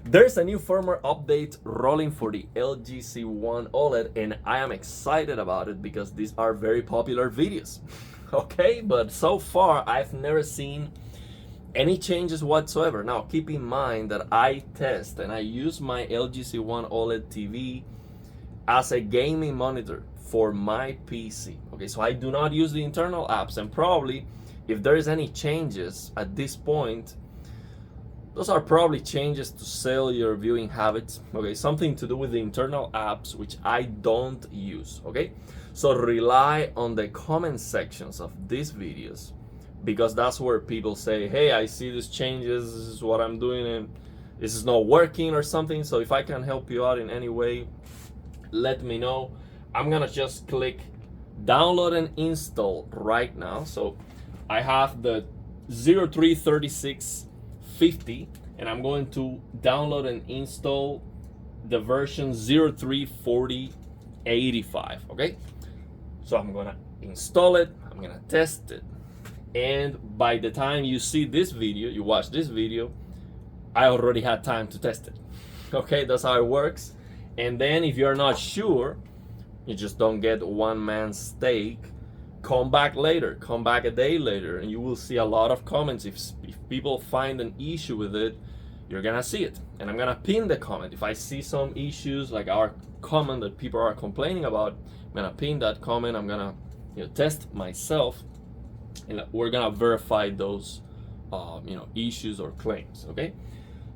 There's a new firmware update rolling for the LG C1 OLED, and I am excited about it because these are very popular videos. Okay, but so far I've never seen any changes whatsoever. Now keep in mind that I test and I use my LG C1 OLED TV as a gaming monitor for my PC. Okay, so I do not use the internal apps, and probably if there is any changes at this point, those are probably changes to cellular viewing habits, okay? Something to do with the internal apps, which I don't use, okay? So rely on the comment sections of these videos, because that's where people say, hey, I see these changes, this is what I'm doing, and this is not working or something. So if I can help you out in any way, let me know. I'm gonna just click download and install right now. So I have the 033650, and I'm going to download and install the version 034085. Okay, so I'm gonna install it, I'm gonna test it, and by the time you see this video, you watch this video, I already had time to test it. Okay, that's how it works. And then if you're not sure, you just don't get one man's steak. Come back later, come back a day later, and you will see a lot of comments. If people find an issue with it, you're gonna see it, and I'm gonna pin the comment. If I see some issues like our comment that people are complaining about, I'm gonna pin that comment. I'm gonna test myself, and we're gonna verify those issues or claims. Okay,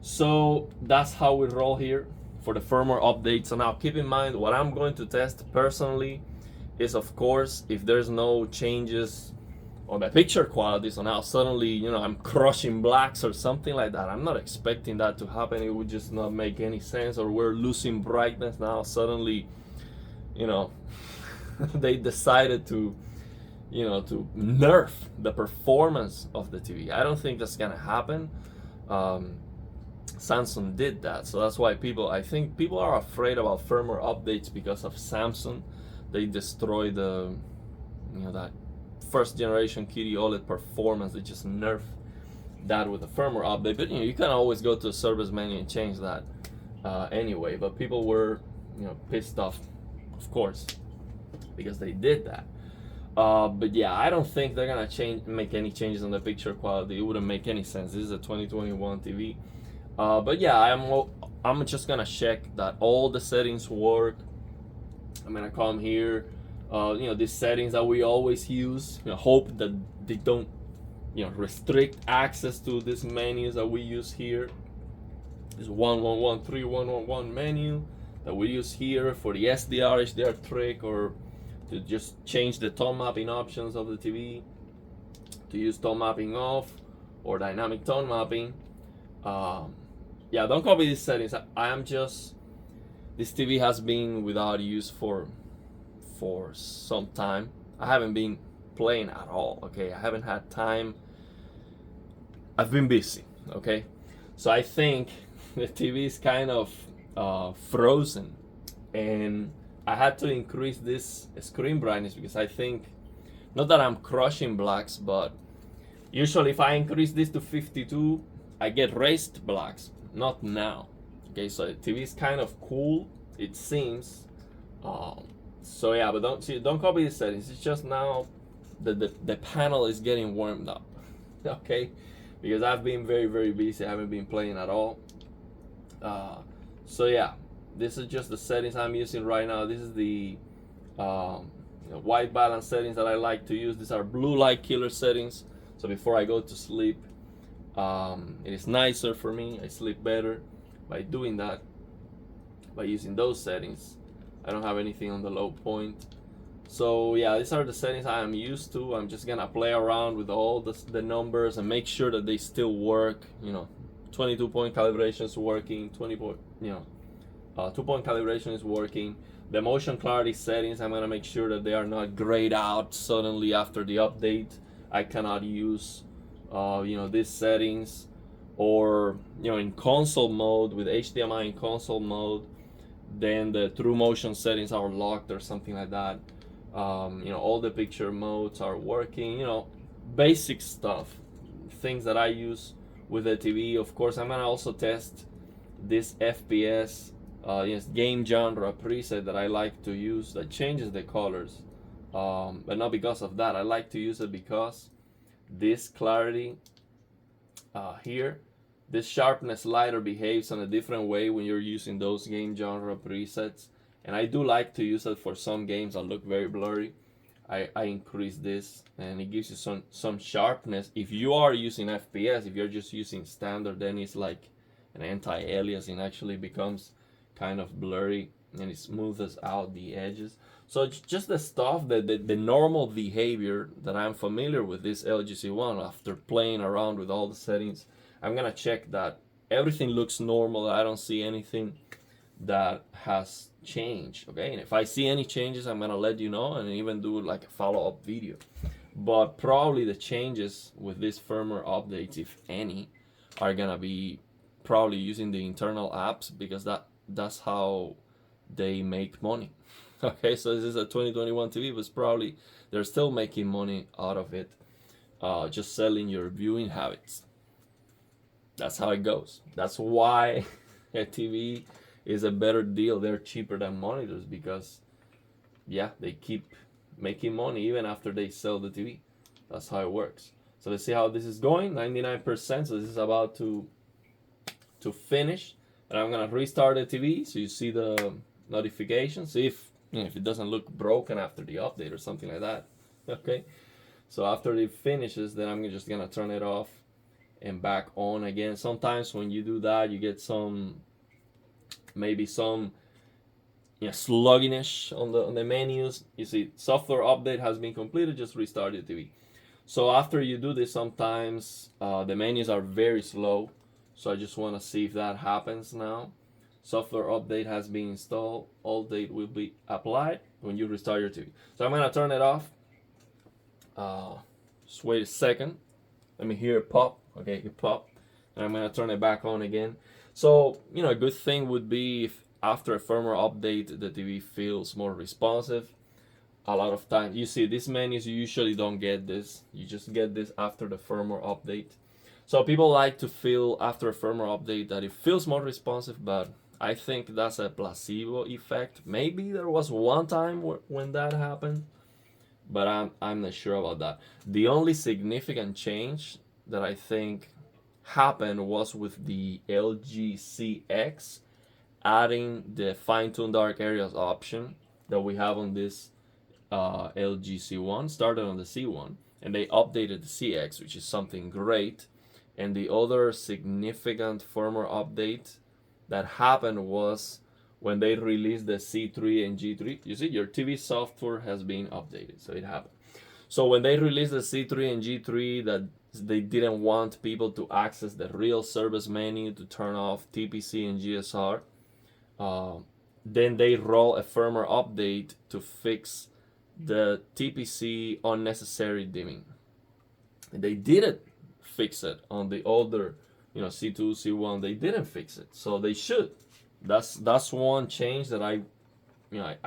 so that's how we roll here for the firmware update. So now keep in mind, what I'm going to test personally is, of course, if there's no changes on the picture quality. So now suddenly, I'm crushing blacks or something like that. I'm not expecting that to happen. It would just not make any sense. Or we're losing brightness now suddenly, they decided to nerf the performance of the TV. I don't think that's gonna happen. Samsung did that, so that's why I think people are afraid about firmware updates because of Samsung. They destroyed that first generation QD OLED performance. They just nerfed that with a firmware update. But you can always go to the service menu and change that anyway. But people were pissed off, of course, because they did that. But yeah, I don't think they're gonna make any changes on the picture quality. It wouldn't make any sense. This is a 2021 TV. But yeah, I'm just gonna check that all the settings work. I'm gonna come here, these settings that we always use. Hope that they don't, restrict access to these menus that we use here. This 111311 menu that we use here for the SDR, HDR trick, or to just change the tone mapping options of the TV, to use tone mapping off or dynamic tone mapping. Yeah, don't copy these settings. This TV has been without use for some time. I haven't been playing at all, okay? I haven't had time. I've been busy, okay? So I think the TV is kind of frozen, and I had to increase this screen brightness because I think, not that I'm crushing blacks, but usually if I increase this to 52, I get raised blacks. Not now. Okay, so the TV is kind of cool, it seems. So yeah, but don't copy the settings. It's just now the panel is getting warmed up. Okay, because I've been very, very busy. I haven't been playing at all. So yeah, this is just the settings I'm using right now. This is the white balance settings that I like to use. These are blue light killer settings. So before I go to sleep, it is nicer for me. I sleep better by doing that, by using those settings. I don't have anything on the low point. So yeah, these are the settings I am used to. I'm just gonna play around with all the numbers and make sure that they still work. 22-point calibration is working. 2-point calibration is working. The motion clarity settings, I'm gonna make sure that they are not grayed out suddenly after the update. I cannot use these settings, or in console mode with HDMI in console mode, then the true motion settings are locked or something like that. All the picture modes are working. Basic stuff, things that I use with the TV. Of course, I'm gonna also test this FPS yes, game genre preset that I like to use that changes the colors, but not because of that. I like to use it because this clarity here, this sharpness slider behaves in a different way when you're using those game genre presets, and I do like to use it for some games that look very blurry. I increase this and it gives you some sharpness. If you are using FPS, if you're just using standard, then it's like an anti-aliasing, actually becomes kind of blurry and it smooths out the edges. So it's just the stuff that the normal behavior that I'm familiar with this LG C1 after playing around with all the settings. I'm gonna check that everything looks normal. I don't see anything that has changed. Okay, and if I see any changes, I'm gonna let you know and even do like a follow-up video. But probably the changes with this firmware updates, if any, are gonna be probably using the internal apps, because that's how they make money. Okay, so this is a 2021 TV, but probably they're still making money out of it, just selling your viewing habits. That's how it goes. That's why a TV is a better deal. They're cheaper than monitors because, yeah, they keep making money even after they sell the TV. That's how it works. So let's see how this is going. 99%. So this is about to finish, and I'm gonna restart the TV so you see the notifications. See if if it doesn't look broken after the update or something like that. Okay. So after it finishes, then I'm just gonna turn it off and back on again. Sometimes when you do that, you get maybe some sluggishness on the menus. You see software update has been completed, just restart the TV. So after you do this, sometimes the menus are very slow. So I just want to see if that happens now. Software update has been installed. All date will be applied when you restart your TV. So I'm gonna turn it off. Just wait a second. Let me hear it pop. Okay, it popped. And I'm gonna turn it back on again. So, a good thing would be if after a firmware update, the TV feels more responsive. A lot of times, you see these menus, you usually don't get this. You just get this after the firmware update. So people like to feel after a firmware update that it feels more responsive, but I think that's a placebo effect. Maybe there was one time when that happened, but I'm not sure about that. The only significant change that I think happened was with the LG CX adding the fine-tune dark areas option that we have on this LG C1. Started on the C1 and they updated the CX, which is something great. And the other significant firmware update that happened was when they released the C3 and G3. You see, your TV software has been updated, so it happened. So when they released the C3 and G3, that they didn't want people to access the real service menu to turn off TPC and GSR. Then they roll a firmware update to fix the TPC unnecessary dimming. They didn't fix it on the older, C2, C1. They didn't fix it, so they should. That's one change that I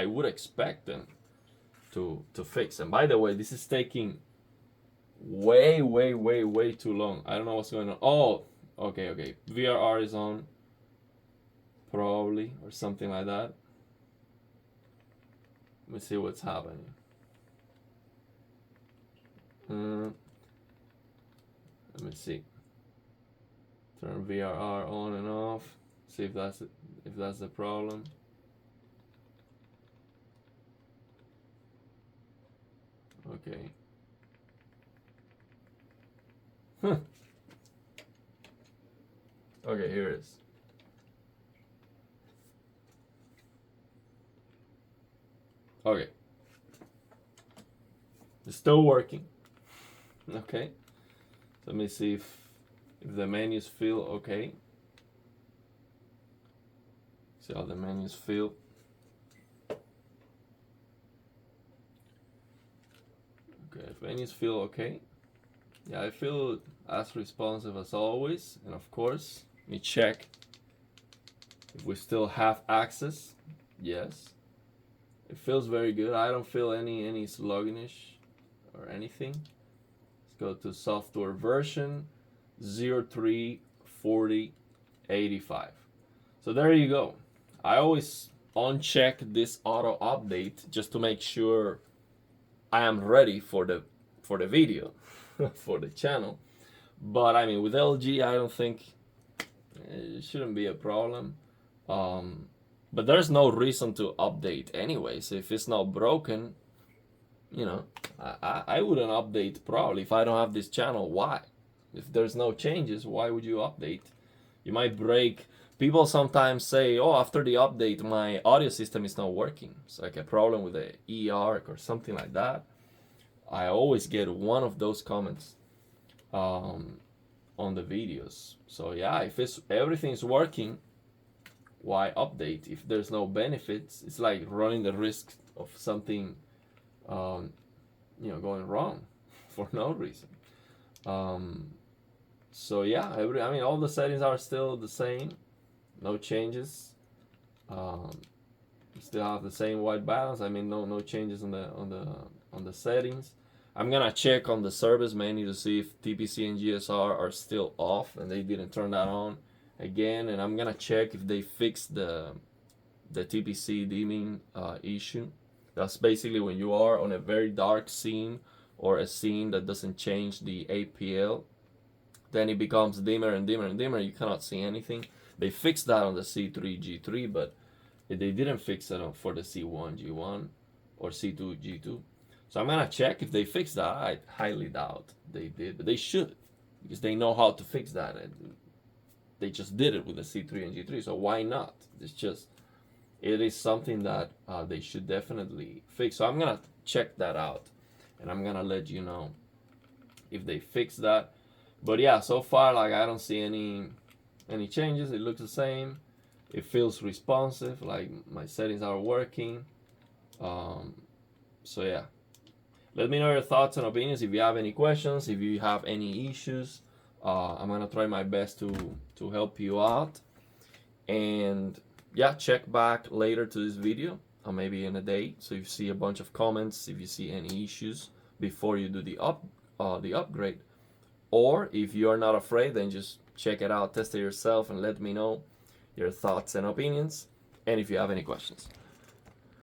would expect them to fix. And by the way, this is taking way too long. I don't know what's going on. Oh, okay. VRR is on, probably, or something like that. Let me see what's happening. Let me see. Turn VRR on and off. See if that's the problem. Okay. Okay, here it is. Okay. It's still working. Okay. Let me see if the menus feel okay. See how the menus feel. Okay, if menus feel okay. Yeah, I feel as responsive as always. And of course, let me check if we still have access. Yes. It feels very good. I don't feel any sluggishness or anything. Let's go to software version 034085. So there you go. I always uncheck this auto update just to make sure I am ready for the video for the channel. But I mean, with LG, I don't think it shouldn't be a problem. But there's no reason to update anyway. So if it's not broken, you know, I wouldn't update probably if I don't have this channel. Why? If there's no changes, why would you update? You might break. People sometimes say, oh, after the update, my audio system is not working. It's like a problem with the eARC or something like that. I always get one of those comments on the videos. So yeah, if everything's working, why update? If there's no benefits, it's like running the risk of something going wrong for no reason. So yeah, I mean, all the settings are still the same, no changes. Still have the same white balance. I mean, no changes on the settings. I'm gonna check on the service menu to see if TPC and GSR are still off and they didn't turn that on again. And I'm gonna check if they fixed the TPC dimming issue. That's basically when you are on a very dark scene or a scene that doesn't change the APL, then it becomes dimmer and dimmer and dimmer. You cannot see anything. They fixed that on the C3 G3, but they didn't fix it for the C1 G1 or C2 G2. So I'm gonna check if they fixed that. I highly doubt they did, but they should, because they know how to fix that, and they just did it with the C3 and G3. So why not? It is something that they should definitely fix. So I'm gonna check that out, and I'm gonna let you know if they fix that. But yeah, so far, like, I don't see any changes. It looks the same. It feels responsive. Like, my settings are working. So yeah, let me know your thoughts and opinions. If you have any questions, if you have any issues, I'm gonna try my best to help you out. And yeah, check back later to this video, or maybe in a day, so you see a bunch of comments if you see any issues before you do the upgrade. Or if you are not afraid, then just check it out, test it yourself, and let me know your thoughts and opinions, and if you have any questions.